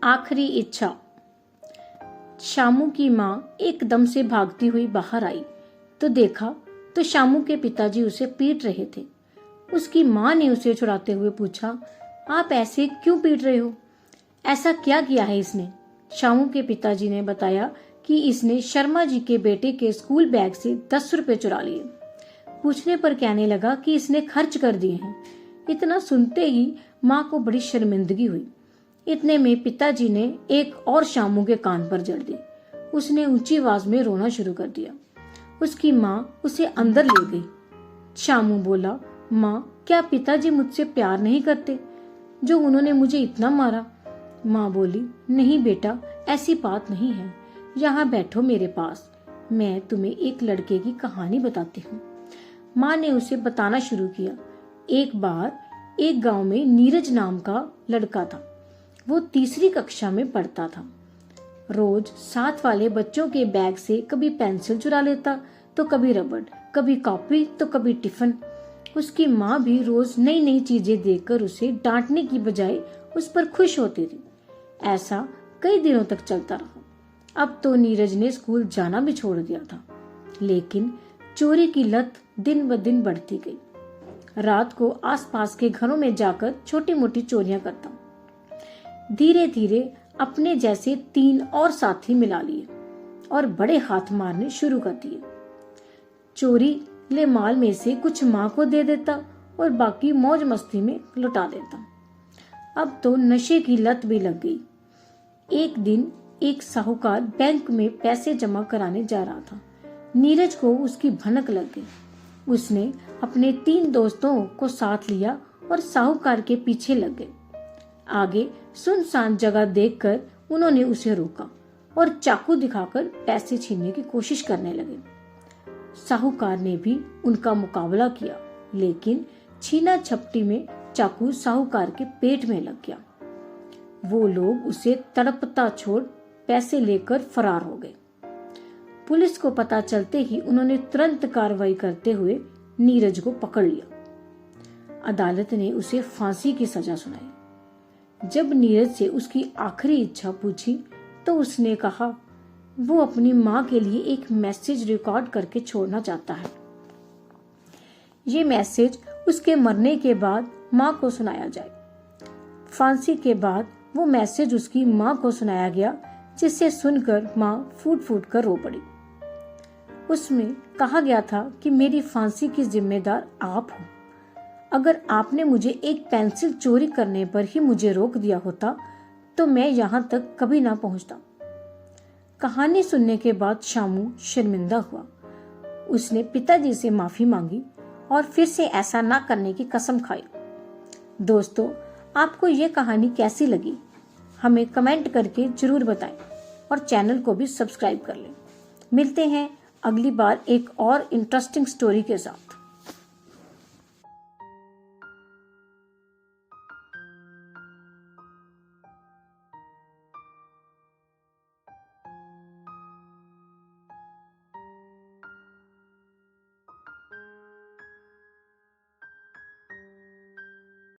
आखिरी इच्छा। शामू की माँ एकदम से भागती हुई बाहर आई तो देखा तो शामू के पिताजी उसे पीट रहे थे। उसकी माँ ने उसे छुड़ाते हुए पूछा, आप ऐसे क्यों पीट रहे हो? ऐसा क्या किया है इसने? शामू के पिताजी ने बताया कि इसने शर्मा जी के बेटे के स्कूल बैग से 10 रुपए चुरा लिए। पूछने पर कहने लगा कि इसने खर्च कर दिए हैं। इतना सुनते ही माँ को बड़ी शर्मिंदगी हुई। इतने में पिताजी ने एक और शामू के कान पर जड़ दी। उसने ऊंची आवाज में रोना शुरू कर दिया। उसकी माँ उसे अंदर ले गई। शामू बोला, माँ, क्या पिताजी मुझसे प्यार नहीं करते जो उन्होंने मुझे इतना मारा? माँ बोली, नहीं बेटा, ऐसी बात नहीं है। यहाँ बैठो मेरे पास, मैं तुम्हें एक लड़के की कहानी बताती हूँ। माँ ने उसे बताना शुरू किया। एक बार एक गांव में नीरज नाम का लड़का था। वो तीसरी कक्षा में पढ़ता था। रोज साथ वाले बच्चों के बैग से कभी पेंसिल चुरा लेता तो कभी रबड़, कभी कॉपी तो कभी टिफिन। उसकी माँ भी रोज नई नई चीजें देखकर उसे डांटने की बजाय उस पर खुश होती थी। ऐसा कई दिनों तक चलता रहा। अब तो नीरज ने स्कूल जाना भी छोड़ दिया था, लेकिन चोरी की लत दिन ब दिन बढ़ती गई। रात को आसपास के घरों में जाकर छोटी मोटी चोरियां करता। धीरे धीरे अपने जैसे 3 और साथी मिला लिए और बड़े हाथ मारने शुरू कर दिए। चोरी ले माल में से कुछ माँ को दे देता और बाकी मौज मस्ती में लुटा देता। अब तो नशे की लत भी लग गई। एक दिन एक साहूकार बैंक में पैसे जमा कराने जा रहा था। नीरज को उसकी भनक लग गई। उसने अपने 3 दोस्तों को साथ लिया और साहूकार के पीछे लग गए। आगे सुनसान जगह देखकर उन्होंने उसे रोका और चाकू दिखाकर पैसे छीनने की कोशिश करने लगे। साहूकार ने भी उनका मुकाबला किया, लेकिन छीना झपटी में चाकू साहूकार के पेट में लग गया। वो लोग उसे तड़पता छोड़ पैसे लेकर फरार हो गए। पुलिस को पता चलते ही उन्होंने तुरंत कार्रवाई करते हुए नीरज को पकड़ लिया। अदालत ने उसे फांसी की सजा सुनाई। जब नीरज से उसकी आखिरी इच्छा पूछी तो उसने कहा वो अपनी माँ के लिए एक मैसेज रिकॉर्ड करके छोड़ना चाहता है। ये मैसेज उसके मरने के बाद माँ को सुनाया जाए। फांसी के बाद वो मैसेज उसकी माँ को सुनाया गया, जिसे सुनकर माँ फूट फूट कर रो पड़ी। उसमें कहा गया था कि मेरी फांसी की जिम्मेदार आप हो। अगर आपने मुझे एक पेंसिल चोरी करने पर ही मुझे रोक दिया होता तो मैं यहाँ तक कभी ना पहुँचता। कहानी सुनने के बाद शामू शर्मिंदा हुआ। उसने पिताजी से माफी मांगी और फिर से ऐसा ना करने की कसम खाई। दोस्तों, आपको ये कहानी कैसी लगी? हमें कमेंट करके जरूर बताएं और चैनल को भी सब्सक्राइब कर लें। मिलते हैं अगली बार एक और इंटरेस्टिंग स्टोरी के साथ।